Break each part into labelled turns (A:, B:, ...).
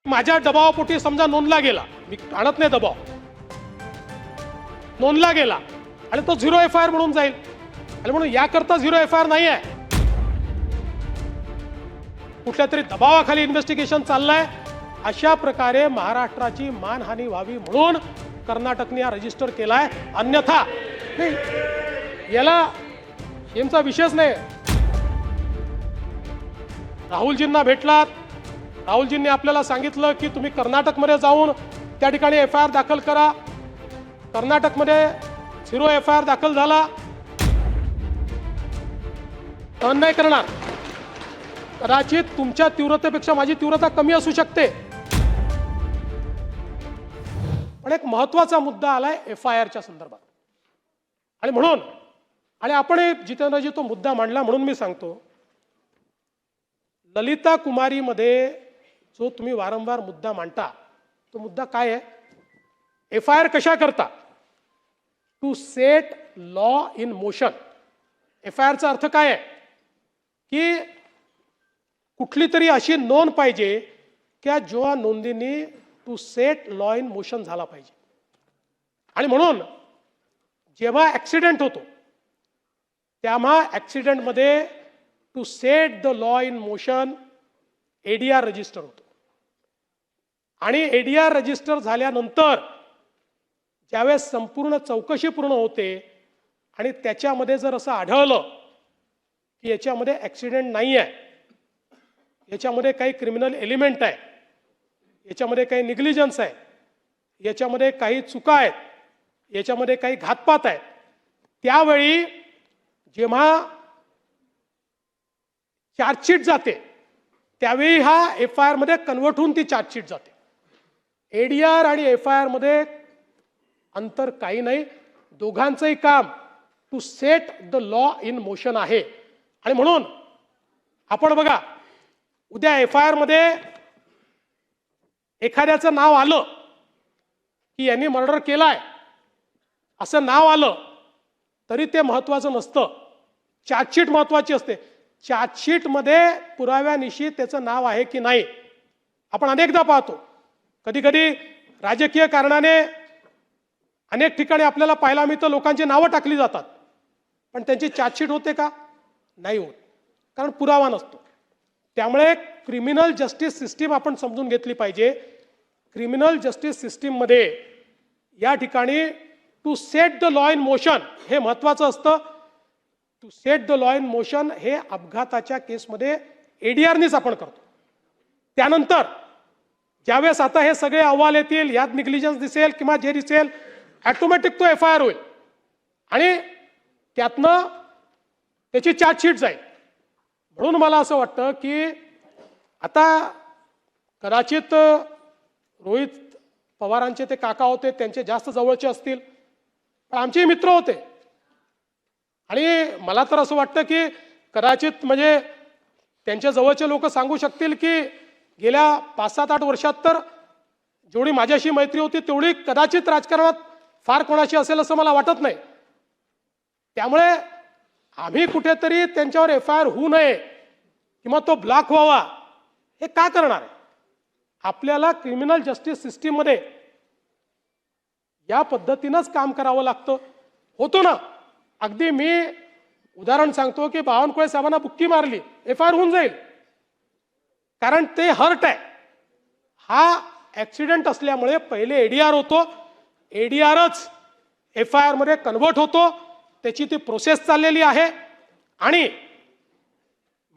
A: माझ्या दबावापोटी समजा नोंदला गेला, मी आणत नाही दबाव, नोंदला गेला आणि तो 0 FIR म्हणून जाईल आणि म्हणून याकरता 0 FIR नाही आहे, कुठल्या तरी दबावाखाली इन्व्हेस्टिगेशन चाललंय, अशा प्रकारे महाराष्ट्राची मानहानी व्हावी म्हणून कर्नाटकने हा रजिस्टर केलाय. अन्यथा नाही, याला शेमचा विषयच नाही. राहुलजींना भेटलात, राहुलजींनी आपल्याला सांगितलं की तुम्ही कर्नाटकमध्ये जाऊन त्या ठिकाणी FIR दाखल करा. कर्नाटकमध्ये 0 FIR दाखल झाला. सहन नाही करणार. कदाचित तुमच्या तीव्रतेपेक्षा माझी तीव्रता कमी असू शकते, पण एक महत्वाचा मुद्दा आलाय FIRच्या संदर्भात. आणि म्हणून आणि आपण जितेंद्रजी तो मुद्दा मांडला म्हणून मी सांगतो, ललिता कुमारीमध्ये जो तुम्ही वारंवार मुद्दा मांडता तो मुद्दा काय आहे? FIR कशा करता? To set law in motion. FIRचा अर्थ काय आहे की कुठली तरी अशी नोंद पाहिजे की जो नोंदीने to set law in motion झाला पाहिजे. आणि म्हणून जेव्हा ऍक्सिडेंट होतो तेव्हा ऍक्सिडेंटमध्ये to set the law in motion ADR register होतो. आणि ADR रजिस्टर झाल्यानंतर ज्यावेळेस संपूर्ण चौकशी पूर्ण होते आणि त्याच्यामध्ये जर असं आढळलं की याच्यामध्ये ऍक्सिडेंट नाही आहे, याच्यामध्ये काही क्रिमिनल एलिमेंट आहे, याच्यामध्ये काही निग्लिजन्स आहे, याच्यामध्ये काही चुका आहेत, याच्यामध्ये काही घातपात आहे, त्यावेळी जेव्हा चार्जशीट जाते त्यावेळी हा FIR मध्ये कन्वर्ट होऊन ती चार्जशीट जाते. ADR आणि FIR मध्ये अंतर काही नाही. दोघांचंही काम to set the law in motion आहे. आणि म्हणून आपण बघा, उद्या FIR मध्ये एखाद्याचं नाव आलं की यांनी मर्डर केलाय असं नाव आलं तरी ते महत्वाचं नसतं, चार्जशीट महत्वाची असते. चार्जशीटमध्ये पुराव्यानिशी त्याचं नाव आहे की नाही. आपण अनेकदा पाहतो, कधी कधी राजकीय कारणाने अनेक ठिकाणी आपल्याला पाहायला मिळतं लोकांची नावं टाकली जातात, पण त्यांची चार्जशीट होते का? नाही होत, कारण पुरावा नसतो. त्यामुळे क्रिमिनल जस्टिस सिस्टीम आपण समजून घेतली पाहिजे. क्रिमिनल जस्टिस सिस्टीममध्ये या ठिकाणी to set the law in motion हे महत्वाचं असतं. To set the law in motion हे अपघाताच्या केसमध्ये ADRनीच आपण करतो. त्यानंतर ज्यावेळेस आता हे सगळे अहवाल येतील, यात निग्लिजन्स दिसेल किंवा जे दिसेल, ऑटोमॅटिक तो FIR होईल आणि त्यातनं त्याची चार्जशीट जाईल. म्हणून मला असं वाटतं की आता कदाचित रोहित पवारांचे ते काका होते, त्यांचे जास्त जवळचे असतील, पण आमचे मित्र होते. आणि मला तर असं वाटतं की कदाचित म्हणजे त्यांच्या जवळचे लोक सांगू शकतील की गेल्या 5-7-8 वर्षात तर जेवढी माझ्याशी मैत्री होती तेवढी कदाचित राजकारणात फार कोणाशी असेल असं मला वाटत नाही. त्यामुळे आम्ही कुठेतरी त्यांच्यावर FIR होऊ नये किंवा तो ब्लॉक व्हावा हे का करणार आहे? आपल्याला क्रिमिनल जस्टिस सिस्टीममध्ये या पद्धतीनंच काम करावं लागतं. होतो ना, अगदी मी उदाहरण सांगतो की बावनकुळे साहेबांना बुक्की मारली, FIR होऊन जाईल, कारण ते हर्ट आहे. हा ऍक्सिडेंट असल्यामुळे पहिले ADR होतो, ADRच FIR मध्ये कन्वर्ट होतो, त्याची ती प्रोसेस चाललेली आहे. आणि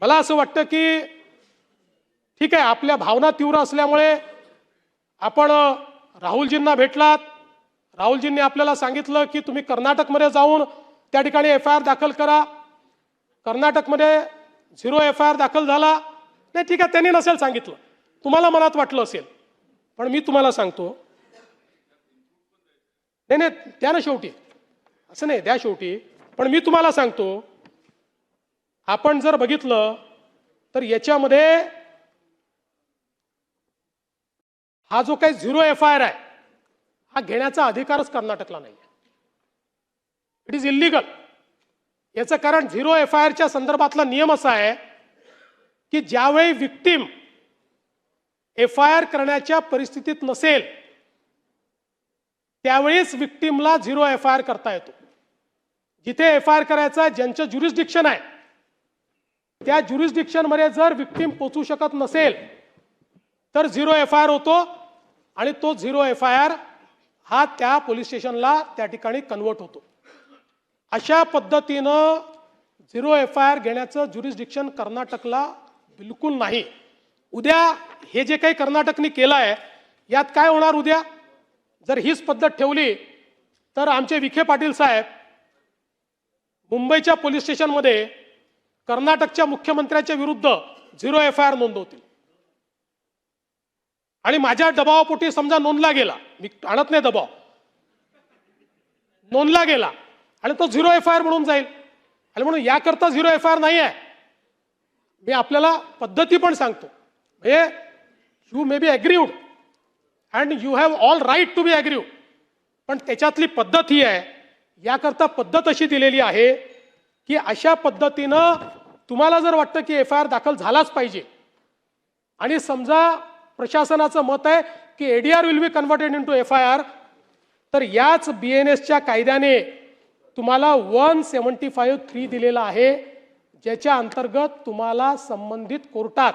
A: मला असं वाटतं की ठीक आहे, आपल्या भावना तीव्र असल्यामुळे आपण राहुलजींना भेटलात, राहुलजींनी आपल्याला सांगितलं की तुम्ही कर्नाटकमध्ये जाऊन त्या ठिकाणी FIR दाखल करा. कर्नाटकमध्ये 0 FIR दाखल झाला. नाही ठीक आहे, त्यांनी नसेल सांगितलं, तुम्हाला मनात वाटलं असेल, पण मी तुम्हाला सांगतो, नाही नाही द्या ना शेवटी, असं नाही, द्या शेवटी. पण मी तुम्हाला सांगतो, आपण जर बघितलं तर याच्यामध्ये हा जो काही 0 FIR आहे हा घेण्याचा अधिकारच कर्नाटकला नाही. It is illegal. याचं कारण 0 FIRच्या संदर्भातला नियम असा आहे की ज्यावेळी विक्टीम FIR करण्याच्या परिस्थितीत नसेल त्यावेळीच विक्टिमला 0 FIR करता येतो. जिथे FIR करायचा ज्यांचं ज्युरिस्डिक्शन आहे त्या ज्युरिस्डिक्शनमध्ये जर विक्टिम पोचू शकत नसेल तर 0 FIR होतो आणि तो 0 FIR हा त्या पोलीस स्टेशनला त्या ठिकाणी कन्वर्ट होतो. अशा पद्धतीनं 0 FIR घेण्याचं ज्युरिस्डिक्शन कर्नाटकला बिलकुल नाही. उद्या हे जे काही कर्नाटकने केलं आहे यात काय होणार? उद्या जर हीच पद्धत ठेवली तर आमचे विखे पाटील साहेब मुंबईच्या पोलीस स्टेशनमध्ये कर्नाटकच्या मुख्यमंत्र्यांच्या विरुद्ध 0 FIR नोंदवतील. आणि माझ्या दबावापोटी समजा नोंदला गेला, मी आणत नाही दबाव, नोंदला गेला आणि तो 0 FIR म्हणून जाईल. आणि म्हणून याकरता 0 FIR नाही आहे. मी आपल्याला पद्धती पण सांगतो. म्हणजे you may be aggrieved and you have all right to be aggrieved, पण त्याच्यातली पद्धत ही आहे. याकरता पद्धत अशी दिलेली आहे की अशा पद्धतीनं तुम्हाला जर वाटतं की FIR दाखल झालाच पाहिजे आणि समजा प्रशासनाचं मत आहे की ADR will be converted into FIR, तर याच BNSच्या कायद्याने तुम्हाला 175(3) दिलेला आहे, ज्याच्या अंतर्गत तुम्हाला संबंधित कोर्टात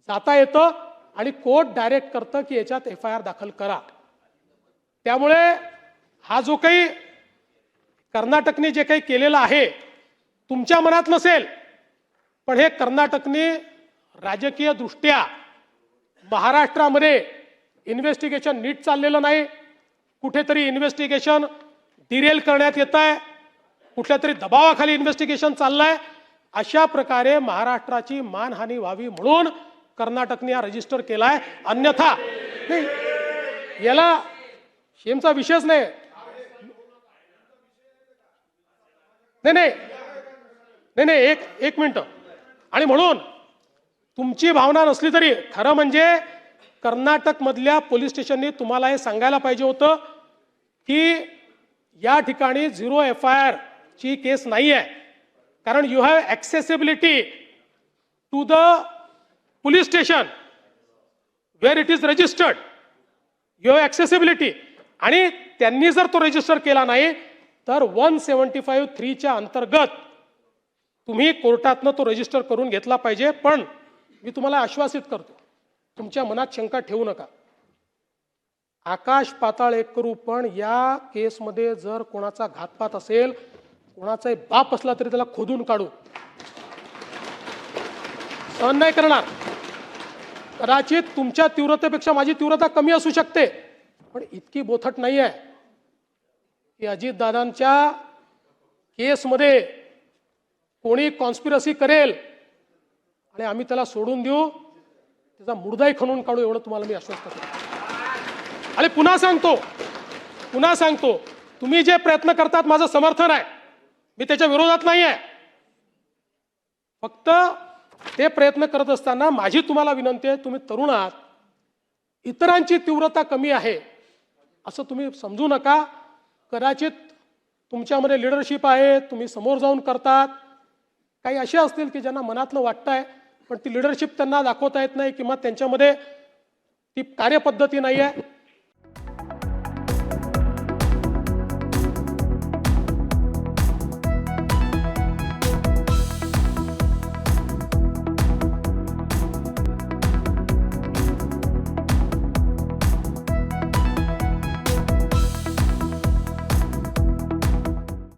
A: जाता येतं आणि कोर्ट डायरेक्ट करतं की याच्यात FIR दाखल करा. त्यामुळे हा जो काही कर्नाटकने जे काही केलेलं आहे तुमच्या मनात नसेल, पण हे कर्नाटकने राजकीय दृष्ट्या महाराष्ट्रामध्ये इन्व्हेस्टिगेशन नीट चाललेलं नाही, कुठेतरी इन्व्हेस्टिगेशन डिरेल करण्यात येत आहे, कुठल्या तरी दबावाखाली इन्व्हेस्टिगेशन चाललंय. अशा प्रकारे महाराष्ट्राची मानहानी व्हावी म्हणून कर्नाटकने हा रजिस्टर केलाय. अन्यथा नाही, याला शेमचा विषयच नाही. नाही एक मिनिट. आणि म्हणून तुमची भावना नसली तरी खरं म्हणजे कर्नाटक मधल्या पोलीस स्टेशननी तुम्हाला हे सांगायला पाहिजे होतं की या ठिकाणी 0 FIR ची केस नाही आहे, कारण you have accessibility to the police station where it is registered, you have accessibility. आणि त्यांनी जर तो रजिस्टर केला नाही तर 175(3) अंतर्गत तुम्ही कोर्टातनं तो रजिस्टर करून घेतला पाहिजे. पण मी तुम्हाला आश्वासित करतो, तुमच्या मनात शंका ठेवू नका. आकाश पाताळ एक करू, पण या केसमध्ये जर कोणाचा घातपात असेल, कोणाचाही बाप असला तरी त्याला खोदून काढू. सहन नाही करणार. कदाचित तुमच्या तीव्रतेपेक्षा माझी तीव्रता कमी असू शकते, पण इतकी बोथट नाही आहे की अजितदादांच्या केसमध्ये कोणी कॉन्स्पिरसी करेल आणि आम्ही त्याला सोडून देऊ, त्याचा मुर्दाही खणून काढू, एवढं तुम्हाला मी आश्वस्त करतो. आणि पुन्हा सांगतो, तुम्ही जे प्रयत्न करतात माझं समर्थन आहे, मी त्याच्या विरोधात नाही आहे. फक्त ते प्रयत्न करत असताना माझी तुम्हाला विनंती आहे, तुम्ही तरुण आहात, इतरांची तीव्रता कमी आहे असं तुम्ही समजू नका. कदाचित तुमच्यामध्ये लिडरशिप आहे, तुम्ही समोर जाऊन करतात. काही असे असतील की ज्यांना मनातलं वाटतंय पण ती लिडरशिप त्यांना दाखवता येत नाही किंवा त्यांच्यामध्ये ती कार्यपद्धती नाही आहे.